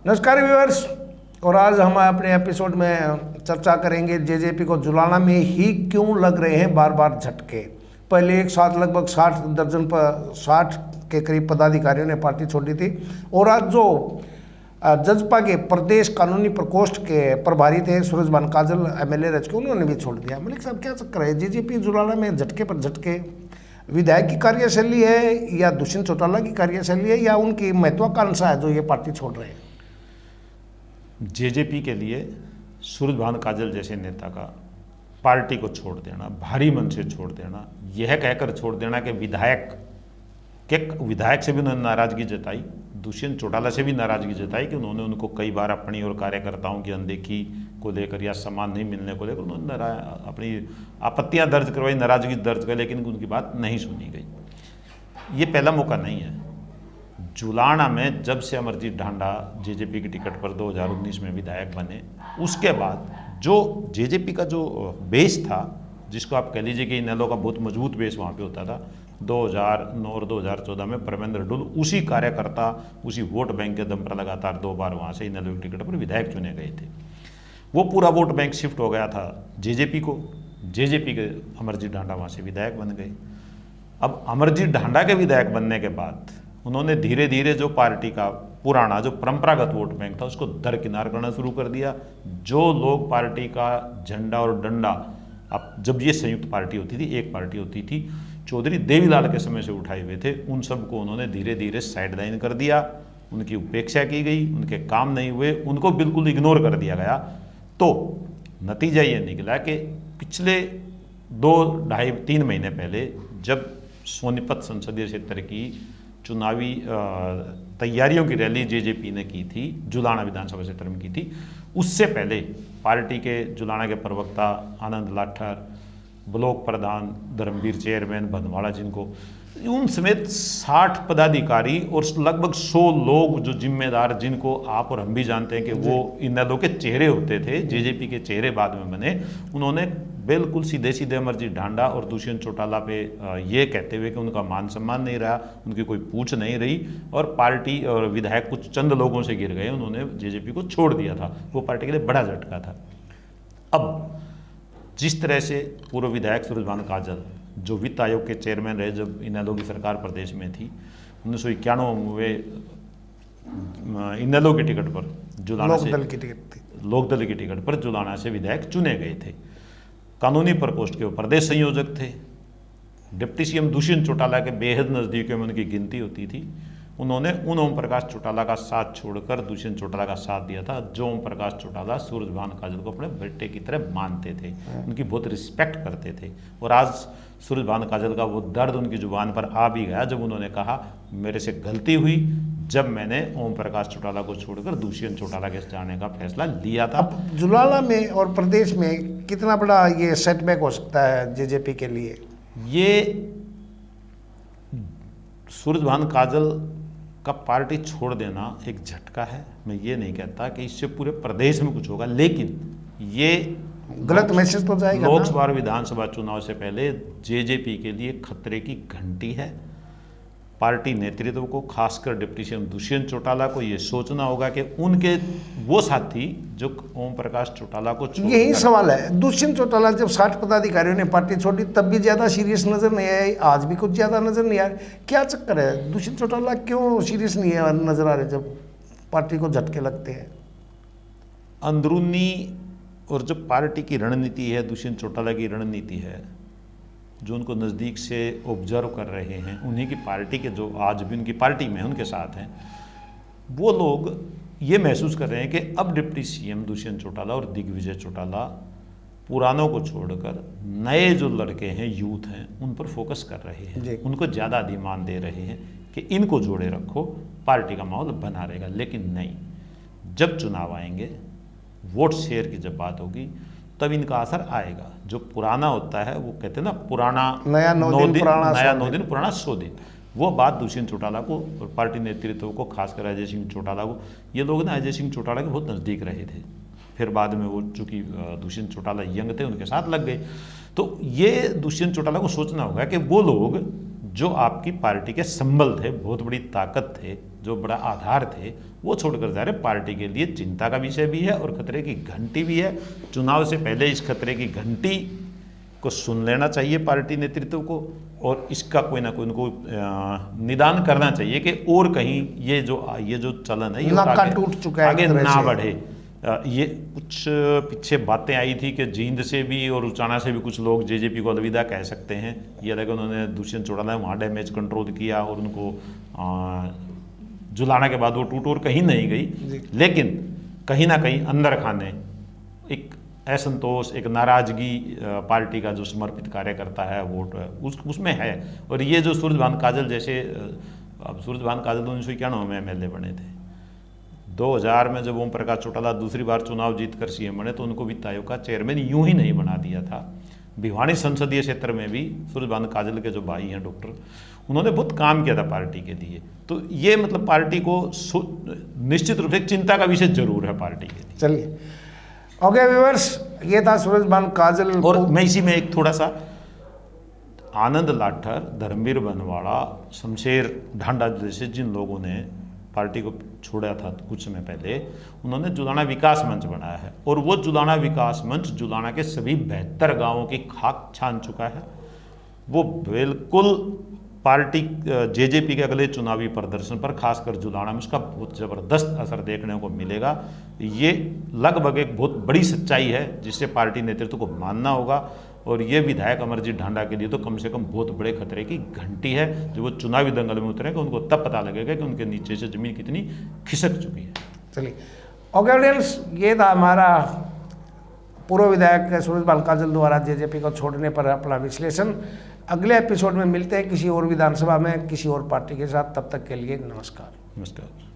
नमस्कार व्यूअर्स। और आज हम अपने एपिसोड में चर्चा करेंगे जेजेपी को जुलाना में ही क्यों लग रहे हैं बार बार झटके। पहले एक साथ लगभग 60 दर्जन पर 60 के करीब पदाधिकारियों ने पार्टी छोड़ी थी और आज जो जजपा के प्रदेश कानूनी प्रकोष्ठ के प्रभारी थे सूरजभान काजल एमएलए रच के, उन्होंने भी छोड़ दिया। मलिक साहब, क्या चक्कर है? जेजेपी जुलाना में झटके पर झटके विधायक की कार्यशैली है या दुष्यंत चौटाला की कार्यशैली है या उनकी महत्वाकांक्षा है जो ये पार्टी छोड़ रहे हैं? जेजेपी के लिए सूरजभान काजल जैसे नेता का पार्टी को छोड़ देना, भारी मन से छोड़ देना, यह कहकर छोड़ देना कि विधायक से भी उन्होंने नाराजगी जताई, दुष्यंत चौटाला से भी नाराजगी जताई कि उन्होंने उनको कई बार अपनी और कार्यकर्ताओं की अनदेखी को लेकर या सम्मान नहीं मिलने को लेकर उन्होंने अपनी आपत्तियां दर्ज करवाई, नाराजगी दर्ज कर, लेकिन उनकी बात नहीं सुनी गई। ये पहला मौका नहीं है। जुलाना में जब से अमरजीत ढांडा जेजेपी की टिकट पर 2019 में विधायक बने, उसके बाद जो जेजेपी का जो बेस था, जिसको आप कह लीजिए कि इनेलो का बहुत मजबूत बेस वहाँ पे होता था, 2009 और 2014 में परमेंद्र डुल उसी कार्यकर्ता, उसी वोट बैंक के दम पर लगातार 2 बार वहाँ से इनेलो की टिकट पर विधायक चुने गए थे। वो पूरा वोट बैंक शिफ्ट हो गया था जेजेपी को, जेजेपी के अमरजीत ढांडा वहाँ से विधायक बन गए। अब अमरजीत ढांडा के विधायक बनने के बाद उन्होंने धीरे धीरे जो पार्टी का पुराना जो परंपरागत वोट बैंक था उसको दरकिनार करना शुरू कर दिया। जो लोग पार्टी का झंडा और डंडा, अब जब ये संयुक्त पार्टी होती थी, एक पार्टी होती थी, चौधरी देवीलाल के समय से उठाए हुए थे, उन सबको उन्होंने धीरे धीरे साइडलाइन कर दिया, उनकी उपेक्षा की गई, उनके काम नहीं हुए, उनको बिल्कुल इग्नोर कर दिया गया। तो नतीजा ये निकला कि पिछले 2-2.5-3 महीने पहले जब सोनीपत संसदीय क्षेत्र की चुनावी तैयारियों की रैली जेजेपी ने की थी, जुलाना विधानसभा क्षेत्र में की थी, उससे पहले पार्टी के जुलाना के प्रवक्ता आनंद लाठर, ब्लॉक प्रधान धर्मवीर चेयरमैन भदवाड़ा, जिनको उन समेत 60 पदाधिकारी और लगभग 100 लोग जो जिम्मेदार, जिनको आप और हम भी जानते हैं कि वो इनेलो के चेहरे होते थे, जेजेपी के चेहरे बाद में बने, उन्होंने बिल्कुल सीधे सीधे अमरजीत ढांडा और दुष्यंत चौटाला पे ये कहते हुए कि उनका मान सम्मान नहीं रहा, उनकी कोई पूछ नहीं रही और पार्टी और विधायक कुछ चंद लोगों से गिर गए, उन्होंने जेजेपी को छोड़ दिया था। वो पार्टी के लिए बड़ा झटका था। अब जिस तरह से पूर्व विधायक सूरजभान काजल, जो वित्त आयोग के चेयरमैन रहे जब इनेलो की सरकार प्रदेश में थी, 1991 में इनेलो की टिकट पर जुलाना से, लोकदल की टिकट पर जुलाना से विधायक चुने गए थे। कानूनी प्रकोष्ठ के प्रदेश संयोजक थे। डिप्टी सीएम दुष्यंत चौटाला के बेहद नज़दीकियों में उनकी गिनती होती थी। उन्होंने उन ओम प्रकाश चौटाला का साथ छोड़कर दुष्यंत चौटाला का साथ दिया था, जो ओम प्रकाश चौटाला सूरजभान काजल को अपने बेटे की तरह मानते थे, उनकी बहुत रिस्पेक्ट करते थे। और आज सूरजभान काजल का वो दर्द उनकी जुबान पर आ भी गया जब उन्होंने कहा, मेरे से गलती हुई जब मैंने ओम प्रकाश चौटाला को छोड़कर दुष्यंत चौटाला के जाने का फैसला लिया था। अब जुलाना में और प्रदेश में कितना बड़ा ये सेटबैक हो सकता है जेजेपी के लिए? ये सूरजभान काजल का पार्टी छोड़ देना एक झटका है। मैं ये नहीं कहता कि इससे पूरे प्रदेश में कुछ होगा, लेकिन ये गलत मैसेज तो जाएगा। लोकसभा और विधानसभा चुनाव से पहले जेजेपी के लिए खतरे की घंटी है। पार्टी नेतृत्व को, खासकर डिप्टी सीएम दुष्यंत चौटाला को ये सोचना होगा कि उनके वो साथी जो ओम प्रकाश चौटाला को छोड़, यही सवाल है। दुष्यंत चौटाला जब 60 पदाधिकारियों ने पार्टी छोड़ी तब भी ज़्यादा सीरियस नज़र नहीं आए, आज भी कुछ ज़्यादा नज़र नहीं आ रहे। क्या चक्कर है? दुष्यंत चौटाला क्यों सीरियस नहीं है नज़र आ रहे जब पार्टी को झटके लगते हैं? अंदरूनी और जो पार्टी की रणनीति है, दुष्यंत चौटाला की रणनीति है, जो उनको नज़दीक से ऑब्जर्व कर रहे हैं, उन्हीं की पार्टी के जो आज भी उनकी पार्टी में उनके साथ हैं, वो लोग ये महसूस कर रहे हैं कि अब डिप्टी सीएम दुष्यंत चौटाला और दिग्विजय चौटाला पुरानों को छोड़कर नए जो लड़के हैं, यूथ हैं, उन पर फोकस कर रहे हैं, उनको ज़्यादा अधिमान दे रहे हैं कि इनको जोड़े रखो, पार्टी का माहौल बना रहेगा। लेकिन नहीं, जब चुनाव आएंगे, वोट शेयर की जब बात होगी, तब इनका असर आएगा। जो पुराना होता है, वो कहते हैं ना, पुराना नया 9 दिन पुराना 100 दिन। वो बात दुष्यंत चौटाला को और पार्टी नेतृत्व को, खासकर अजय सिंह चौटाला को, ये लोग ना अजय सिंह चौटाला के बहुत नज़दीक रहे थे, फिर बाद में वो चूंकि दुष्यंत चौटाला यंग थे, उनके साथ लग गए। तो ये दुष्यंत चौटाला को सोचना होगा कि वो लोग जो आपकी पार्टी के संबल थे, बहुत बड़ी ताकत थे, जो बड़ा आधार थे वो छोड़कर जा रहे। पार्टी के लिए चिंता का विषय भी है और खतरे की घंटी भी है। चुनाव से पहले इस खतरे की घंटी को सुन लेना चाहिए पार्टी नेतृत्व को, और इसका कोई ना कोई उनको निदान करना चाहिए कि और कहीं ये जो चलन है ये नाका टूट चुका है, आगे एक तरह ना से। बढ़े। ये कुछ पीछे बातें आई थी कि जींद से भी और उचाना से भी कुछ लोग जेजेपी को अलविदा कह सकते हैं। ये लगे उन्होंने दुष्यंत चौटाला वहाँ डैमेज कंट्रोल किया और उनको जुलाना के बाद वो टूट और कहीं नहीं गई। लेकिन कहीं ना कहीं अंदर खाने एक असंतोष, एक नाराजगी पार्टी का जो समर्पित कार्यकर्ता है वोट उसमें है। और ये जो सूरजभान काजल जैसे, अब सूरजभान काजल 1991 में एमएलए बने थे, 2000 में जब ओम प्रकाश चौटाला दूसरी बार चुनाव जीतकर सीएम बने तो उनको वित्त आयोग का चेयरमैन यूं ही नहीं बना दिया था। भिवानी संसदीय क्षेत्र में भी सूरजभान काजल के जो भाई हैं डॉक्टर, उन्होंने बहुत काम किया था पार्टी के लिए। तो ये मतलब पार्टी को निश्चित रूप से चिंता का विषय जरूर है पार्टी के लिए। चलिए, ओके व्यूअर्स, ये था सूरजभान काजल। और मैं इसी में एक थोड़ा सा आनंद लाठर, धर्मवीर बनवाड़ा, शमशेर ढांडा जैसे जिन लोगों ने पार्टी को छोड़ा था कुछ समय पहले, उन्होंने जुलाना विकास मंच बनाया है और वो जुलाना विकास मंच जुलाना के सभी 72 गांवों की खाक छान चुका है। वो बिल्कुल पार्टी जेजेपी के अगले चुनावी प्रदर्शन पर, खासकर जुलाना में, उसका बहुत ज़बरदस्त असर देखने को मिलेगा। ये लगभग एक बहुत बड़ी सच्चाई है जिससे पार्टी नेतृत्व को मानना होगा। और ये विधायक अमरजीत ढांडा के लिए तो कम से कम बहुत बड़े खतरे की घंटी है। जो वो चुनावी दंगल में उतरेंगे उनको तब पता लगेगा कि उनके नीचे से जमीन कितनी खिसक चुकी है। चलिए, ओके ऑडियंस, ये था हमारा पूर्व विधायक सूरजभान काजल द्वारा जेजेपी को छोड़ने पर अपना विश्लेषण। अगले एपिसोड में मिलते हैं किसी और विधानसभा में किसी और पार्टी के साथ। तब तक के लिए नमस्कार। नमस्कार।